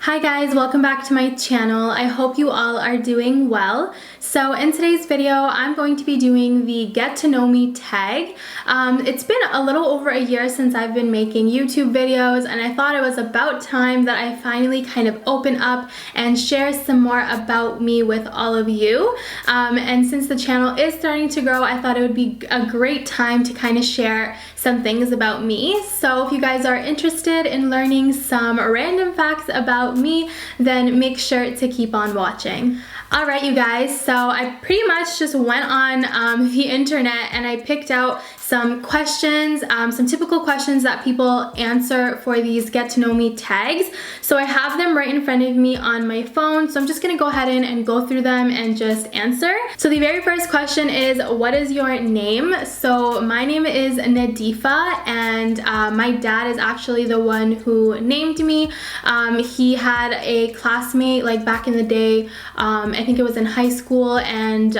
Hi guys, welcome back to my channel. I hope you all are doing well. So in today's video, I'm going to be doing the get to know me tag. It's been a little over a year since I've been making YouTube videos, and I thought it was about time that I finally kind of open up and share some more about me with all of you. And since the channel is starting to grow, I thought it would be a great time to kind of share some things about me. So if you guys are interested in learning some random facts about me, then make sure to keep on watching. Alright you guys, so I pretty much just went on the internet and I picked out some questions, some typical questions that people answer for these get to know me tags. So I have them right in front of me on my phone, so I'm just gonna go ahead and go through them and just answer. So the very first question is, what is your name? So my name is Nadifa, and my dad is actually the one who named me. He had a classmate like back in the day, I think it was in high school, and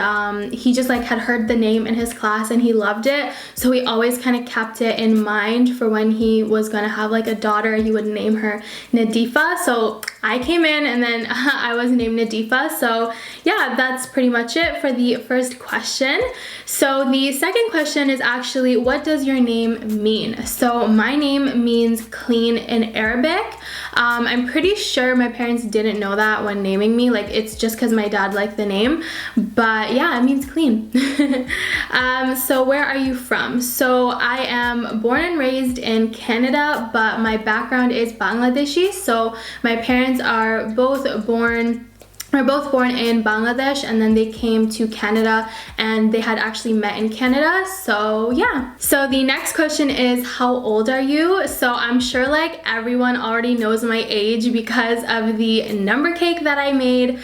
he just like had heard the name in his class and he loved it. So he always kind of kept it in mind for when he was gonna have like a daughter, he would name her Nadifa. So I came in and then I was named Nadifa. So yeah, that's pretty much it for the first question. So the second question is actually, what does your name mean? So my name means clean in Arabic. I'm pretty sure my parents didn't know that when naming me, like it's just because my dad liked the name, but yeah, it means clean. So where are you from? So I am born and raised in Canada, but my background is Bangladeshi. So my parents are both born in Bangladesh, and then they came to Canada and they had actually met in Canada. So yeah. So the next question is, how old are you? So I'm sure like everyone already knows my age because of the number cake that I made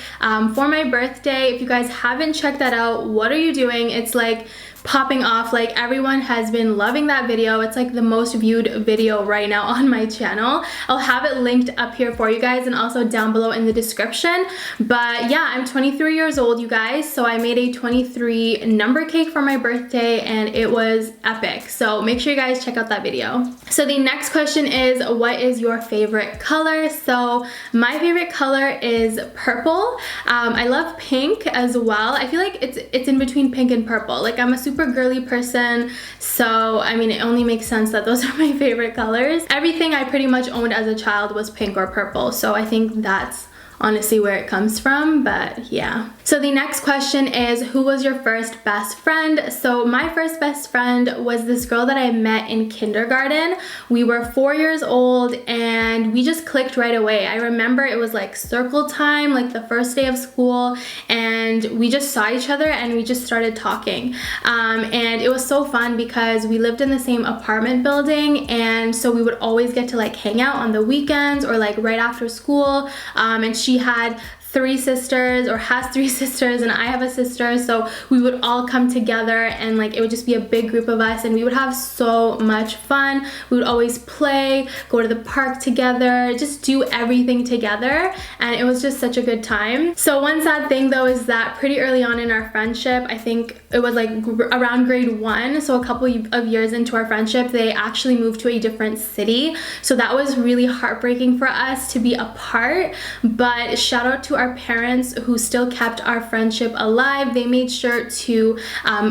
for my birthday. If you guys haven't checked that out, what are you doing? It's like popping off. Like everyone has been loving that video. It's like the most viewed video right now on my channel. I'll have it linked up here for you guys and also down below in the description. But yeah, I'm 23 years old, you guys. So I made a 23 number cake for my birthday and it was epic. So make sure you guys check out that video. So the next question is, what is your favorite color? So my favorite color is purple. I love pink as well. I feel like it's in between pink and purple. Like I'm a super girly person, so I mean it only makes sense that those are my favorite colors. Everything I pretty much owned as a child was pink or purple, so I think that's honestly where it comes from, but yeah. So the next question is, who was your first best friend? So my first best friend was this girl that I met in kindergarten. We were 4 years old and we just clicked right away. I remember it was like circle time, like the first day of school, and we just saw each other and we just started talking. And it was so fun because we lived in the same apartment building, and so we would always get to like hang out on the weekends or like right after school. And she had 3 sisters, or has 3 sisters, and I have a sister, so we would all come together and like it would just be a big group of us and we would have so much fun. We would always play, go to the park together, just do everything together, and it was just such a good time. So one sad thing though is that pretty early on in our friendship, I think it was like around grade 1, so a couple of years into our friendship, they actually moved to a different city. So that was really heartbreaking for us to be apart, but shout out to our parents who still kept our friendship alive. They made sure to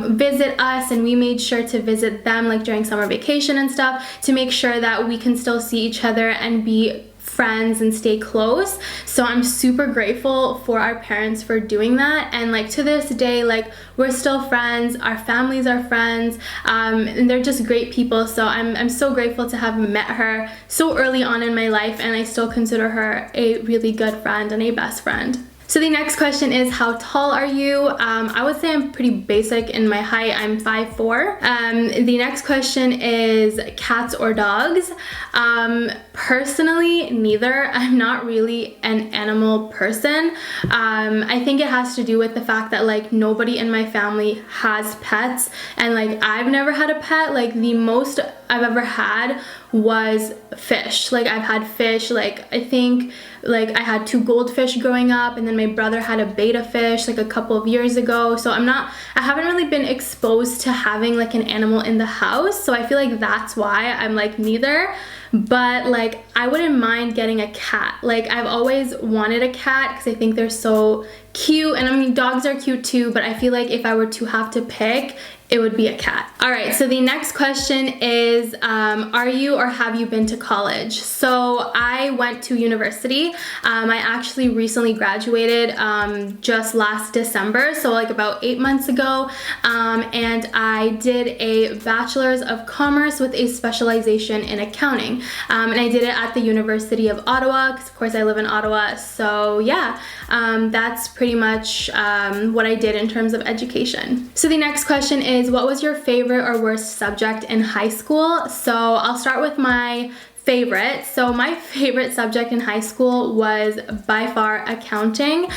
visit us, and we made sure to visit them like during summer vacation and stuff, to make sure that we can still see each other and be friends and stay close. So I'm super grateful for our parents for doing that, and like to this day, like we're still friends, our families are friends, and they're just great people. So I'm so grateful to have met her so early on in my life, and I still consider her a really good friend and a best friend. So the next question is, how tall are you? I would say I'm pretty basic in my height. I'm 5'4". The next question is, cats or dogs? Personally, neither. I'm not really an animal person. I think it has to do with the fact that like nobody in my family has pets, and like I've never had a pet. Like the most I've ever had was fish. Like I've had fish, like I think like I had 2 goldfish growing up, and then my brother had a betta fish like a couple of years ago. So I haven't really been exposed to having like an animal in the house, so I feel like that's why I'm like neither. but like I wouldn't mind getting a cat. Like I've always wanted a cat because I think they're so cute, and I mean dogs are cute too, but I feel like if I were to have to pick, it would be a cat. All right, so the next question is, are you or have you been to college? So I went to university. I actually recently graduated just last December, so like about 8 months ago, and I did a Bachelor's of Commerce with a specialization in accounting, and I did it at the University of Ottawa, because of course I live in Ottawa, so yeah, that's pretty much what I did in terms of education. So the next question is, what was your favorite or worst subject in high school? So I'll start with my favorite. So my favorite subject in high school was by far accounting,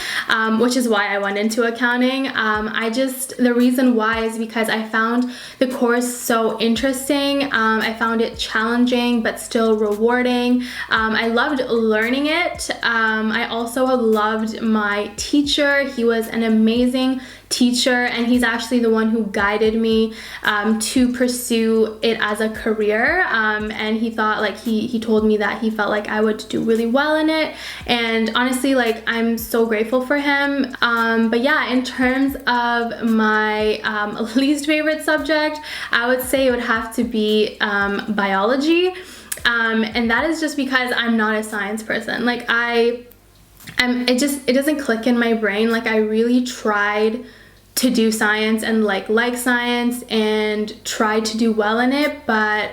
which is why I went into accounting. The reason why is because I found the course so interesting. I found it challenging but still rewarding. I loved learning it. I also loved my teacher. He was an amazing teacher, and he's actually the one who guided me to pursue it as a career, and he thought, like, he told me that he felt like I would do really well in it, and honestly, like, I'm so grateful for him. But yeah, in terms of my least favorite subject, I would say it would have to be biology, and that is just because I'm not a science person. Like it doesn't click in my brain. Like I really tried to do science and like science and try to do well in it, but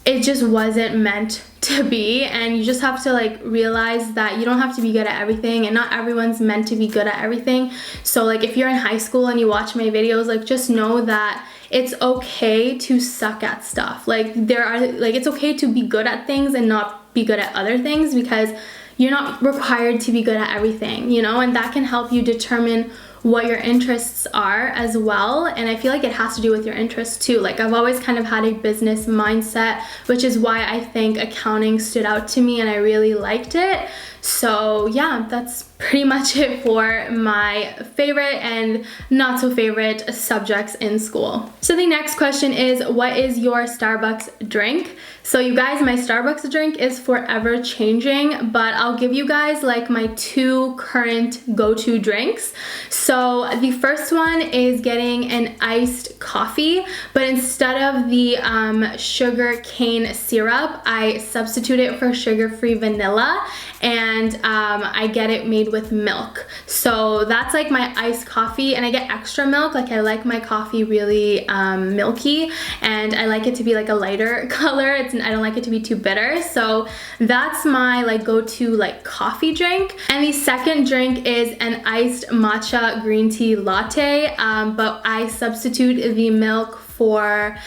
it just wasn't meant to be. And you just have to like realize that you don't have to be good at everything, and not everyone's meant to be good at everything. So like if you're in high school and you watch my videos, like just know that it's okay to suck at stuff. Like it's okay to be good at things and not be good at other things, because you're not required to be good at everything, you know, and that can help you determine what your interests are as well. And I feel like it has to do with your interests too. Like I've always kind of had a business mindset, which is why I think accounting stood out to me and I really liked it. So yeah, that's pretty much it for my favorite and not so favorite subjects in school. So the next question is, what is your Starbucks drink? So you guys, my Starbucks drink is forever changing, but I'll give you guys like my two current go-to drinks. So the first one is getting an iced coffee, but instead of the sugar cane syrup, I substitute it for sugar-free vanilla, and I get it made with milk. So that's like my iced coffee, and I get extra milk. Like I like my coffee really milky, and I like it to be like a lighter color. I don't like it to be too bitter. So that's my like go-to like coffee drink. And the second drink is an iced matcha green tea latte, but I substitute the milk for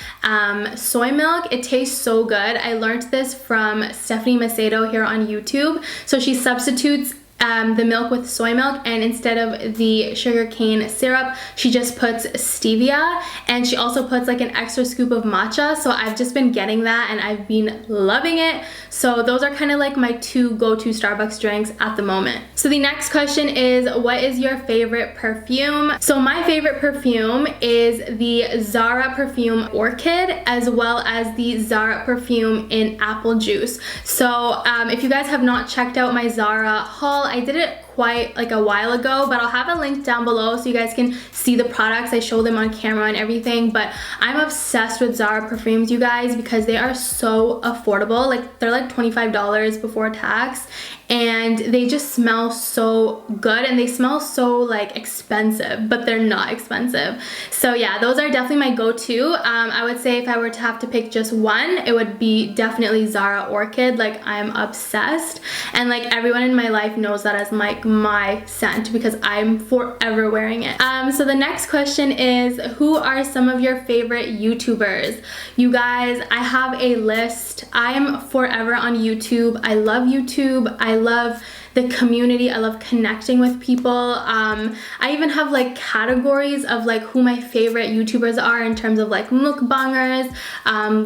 soy milk. It tastes so good. I learned this from Stephanie Macedo here on YouTube. So she substitutes the milk with soy milk, and instead of the sugar cane syrup, she just puts stevia, and she also puts like an extra scoop of matcha. So I've just been getting that and I've been loving it. So those are kind of like my two go-to Starbucks drinks at the moment. So the next question is, what is your favorite perfume? So my favorite perfume is the ZARA perfume Orchid, as well as the ZARA perfume in apple juice. So if you guys have not checked out my ZARA haul, I did it quite like a while ago, but I'll have a link down below so you guys can see the products. I show them on camera and everything, but I'm obsessed with ZARA perfumes, you guys, because they are so affordable. Like they're like $25 before tax, and they just smell so good, and they smell so like expensive, but they're not expensive. So yeah, those are definitely my go-to. I would say if I were to have to pick just one, it would be definitely ZARA Orchid. Like I'm obsessed, and like everyone in my life knows that as my scent, because I'm forever wearing it. So the next question is, who are some of your favorite YouTubers? You guys, I have a list. I am forever on YouTube. I love YouTube. I love the community. I love connecting with people. I even have like categories of like who my favorite YouTubers are in terms of like mukbangers,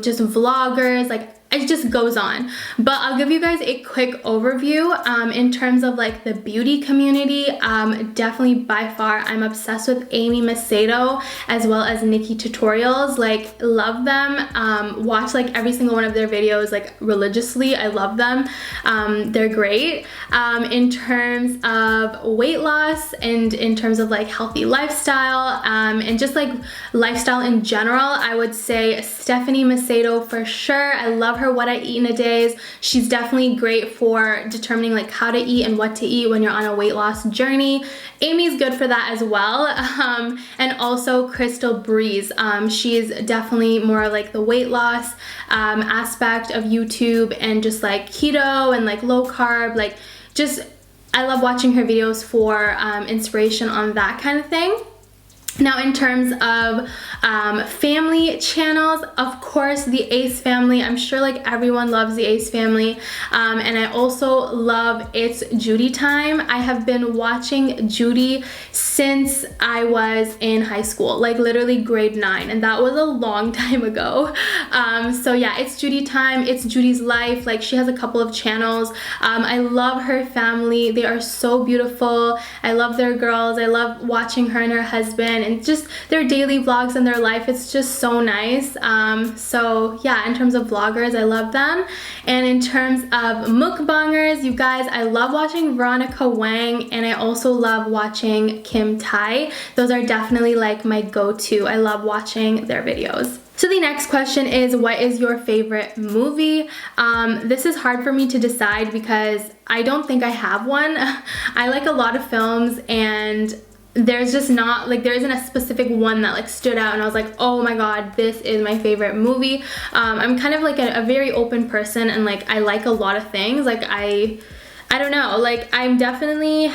just vloggers, like it just goes on. But I'll give you guys a quick overview in terms of like the beauty community. Definitely by far, I'm obsessed with Amy Macedo as well as Nikki Tutorials. Like, love them. Watch like every single one of their videos like religiously. I love them. They're great. In terms of weight loss and in terms of like healthy lifestyle and just like lifestyle in general, I would say Stephanie Macedo for sure. I love her What I Eat in a Days. She's definitely great for determining like how to eat and what to eat when you're on a weight loss journey. Amy's good for that as well. And also Crystal Breeze. She's definitely more like the weight loss aspect of YouTube and just like keto and like low carb, like just I love watching her videos for inspiration on that kind of thing. Now in terms of family channels, of course the Ace family. I'm sure like everyone loves the Ace family. And I also love It's Judy Time. I have been watching Judy since I was in high school, like literally grade 9, and that was a long time ago. So yeah, It's Judy Time, It's Judy's Life. Like, she has a couple of channels. I love her family. They are so beautiful. I love their girls. I love watching her and her husband and just their daily vlogs and their life. It's just so nice. So yeah, in terms of vloggers, I love them. And in terms of mukbangers, you guys, I love watching Veronica Wang, and I also love watching Kim Tai. Those are definitely like my go-to. I love watching their videos. So the next question is, what is your favorite movie? This is hard for me to decide because I don't think I have one. I like a lot of films, and there's just not like, there isn't a specific one that like stood out and I was like, oh my god, this is my favorite movie. I'm kind of like a very open person, and like I like a lot of things. Like I don't know, like I'm definitely,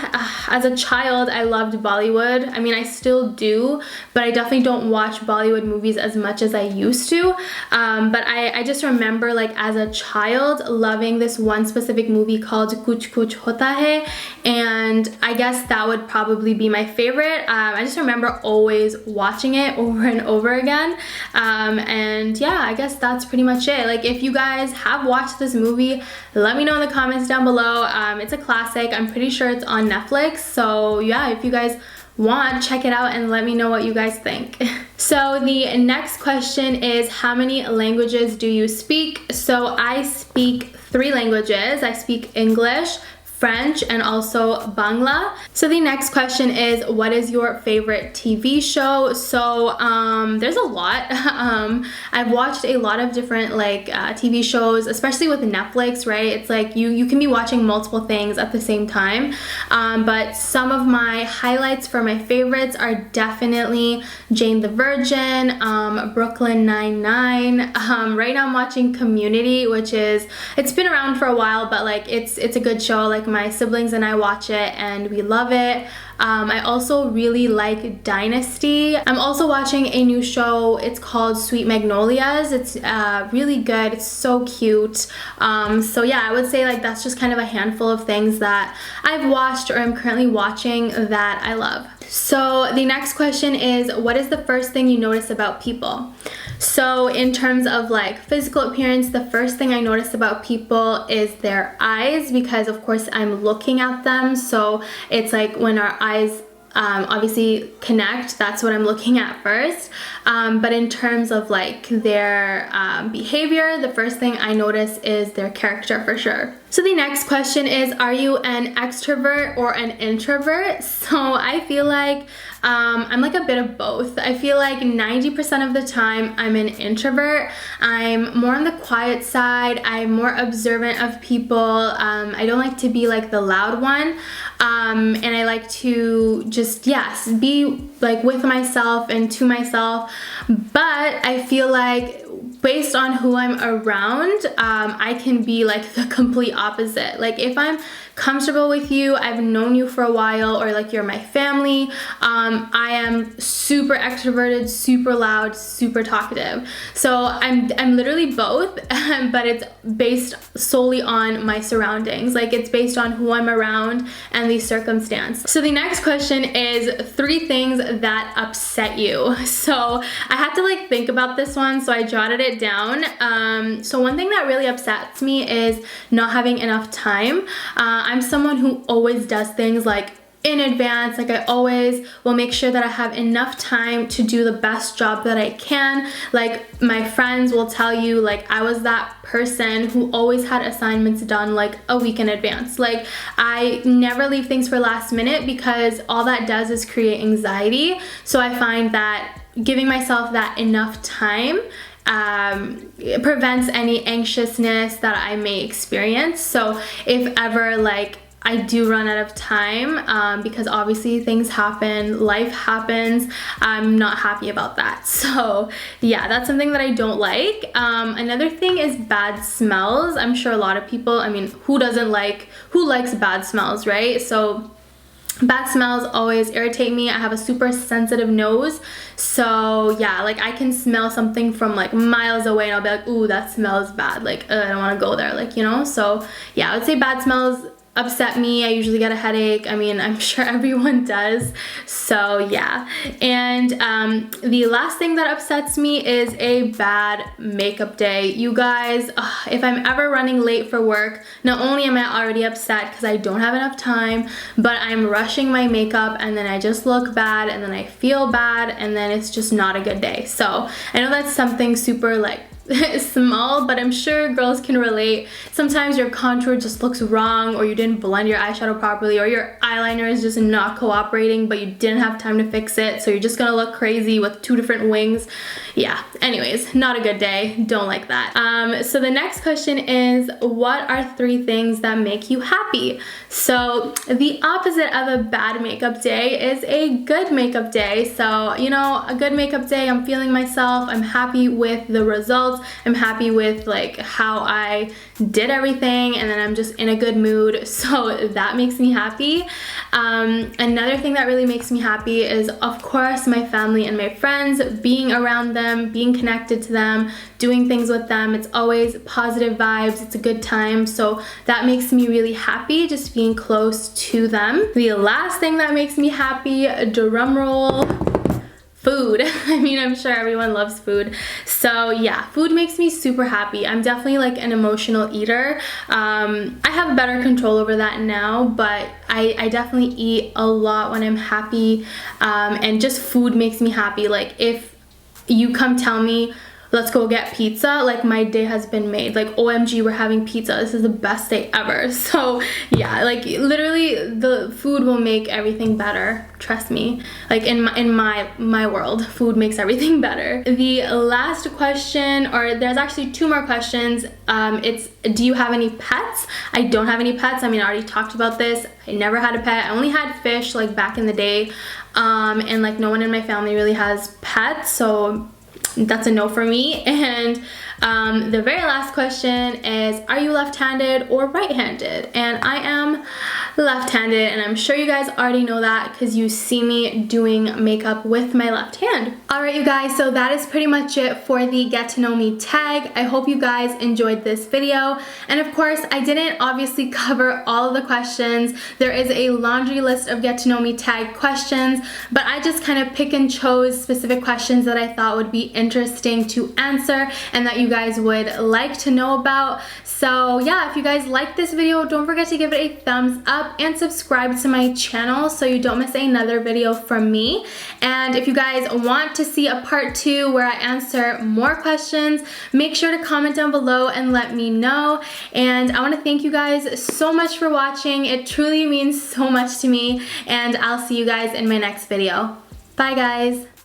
as a child, I loved Bollywood. I mean, I still do, but I definitely don't watch Bollywood movies as much as I used to. But I just remember like as a child loving this one specific movie called Kuch Kuch Hota Hai, and I guess that would probably be my favorite. I just remember always watching it over and over again. And yeah, I guess that's pretty much it. Like, if you guys have watched this movie, let me know in the comments down below. It's a classic. I'm pretty sure it's on Netflix. So yeah, if you guys want, check it out and let me know what you guys think. So the next question is, how many languages do you speak? So I speak 3 languages. I speak English, French, and also Bangla. So the next question is, what is your favorite TV show? So there's a lot. I've watched a lot of different like TV shows, especially with Netflix, right? It's like you can be watching multiple things at the same time. But some of my highlights for my favorites are definitely Jane the Virgin, Brooklyn Nine-Nine. Right now I'm watching Community, which is, it's been around for a while, but like it's a good show. Like, my siblings and I watch it and we love it. I also really like Dynasty. I'm also watching a new show. It's called Sweet Magnolias. It's really good. It's so cute. So yeah, I would say like that's just kind of a handful of things that I've watched or am currently watching that I love. So the next question is, what is the first thing you notice about people? So in terms of like physical appearance, the first thing I notice about people is their eyes, because of course I'm looking at them. So it's like when our eyes obviously connect, that's what I'm looking at first. But in terms of like their behavior, the first thing I notice is their character for sure. So the next question is, are you an extrovert or an introvert? So I feel like I'm like a bit of both. I feel like 90% of the time I'm an introvert. I'm more on the quiet side. I'm more observant of people. I don't like to be like the loud one. And I like to just, yes, be like with myself and to myself. But I feel like based on who I'm around, I can be like the complete opposite. Like, if I'm comfortable with you, I've known you for a while, or like you're my family, I am super extroverted, super loud, super talkative. So I'm literally both, but it's based solely on my surroundings. Like, it's based on who I'm around and the circumstance. So the next question is 3 things that upset you. So I had to like think about this one, so I jotted it it down. So one thing that really upsets me is not having enough time. I'm someone who always does things like in advance. Like I always will make sure that I have enough time to do the best job that I can. Like my friends will tell you, like I was that person who always had assignments done like a week in advance. Like I never leave things for last minute because all that does is create anxiety. So I find that giving myself that enough time prevents any anxiousness that I may experience. So if ever like I do run out of time, because obviously things happen, life happens, I'm not happy about that. So yeah, that's something that I don't like. Another thing is bad smells. I'm sure a lot of people, I mean, who likes bad smells, right? So bad smells always irritate me. I have a super sensitive nose, so yeah, like I can smell something from like miles away and I'll be like, ooh, that smells bad, like I don't want to go there, like, you know. So yeah, I would say bad smells upset me. I usually get a headache. I mean, I'm sure everyone does. So yeah. And the last thing that upsets me is a bad makeup day. You guys, if I'm ever running late for work, not only am I already upset because I don't have enough time, but I'm rushing my makeup and then I just look bad and then I feel bad and then it's just not a good day. So I know that's something super like small, but I'm sure girls can relate. Sometimes your contour just looks wrong, or you didn't blend your eyeshadow properly, or your eyeliner is just not cooperating, but you didn't have time to fix it, so you're just gonna look crazy with two different wings. Yeah, anyways, not a good day. Don't like that. So the next question is, what are 3 things that make you happy? So the opposite of a bad makeup day is a good makeup day. So, you know, a good makeup day, I'm feeling myself, I'm happy with the results, I'm happy with like how I did everything, and then I'm just in a good mood, so that makes me happy. Another thing that really makes me happy is, of course, my family and my friends, being around them, being connected to them, doing things with them. It's always positive vibes, it's a good time, so that makes me really happy, just being close to them. The last thing that makes me happy, drum roll, food. I mean, I'm sure everyone loves food. So yeah, food makes me super happy. I'm definitely like an emotional eater. I have better control over that now, but I definitely eat a lot when I'm happy, and just food makes me happy. Like if you come tell me, let's go get pizza, like my day has been made. Like OMG, we're having pizza, this is the best day ever. So yeah, like literally the food will make everything better, trust me. Like in my world, food makes everything better. The last question, or there's actually 2 more questions, it's, do you have any pets? I don't have any pets. I mean, I already talked about this. I never had a pet. I only had fish like back in the day, and like no one in my family really has pets, so that's a no for me. And the very last question is, are you left-handed or right-handed? And I am left-handed, and I'm sure you guys already know that because you see me doing makeup with my left hand. Alright you guys, so that is pretty much it for the get to know me tag. I hope you guys enjoyed this video, and of course I didn't obviously cover all of the questions. There is a laundry list of get to know me tag questions, but I just kind of pick and chose specific questions that I thought would be interesting to answer and that you guys would like to know about. So yeah, if you guys like this video, don't forget to give it a thumbs up and subscribe to my channel so you don't miss another video from me. And if you guys want to see a part 2 where I answer more questions, make sure to comment down below and let me know. And I want to thank you guys so much for watching. It truly means so much to me, and I'll see you guys in my next video. Bye guys.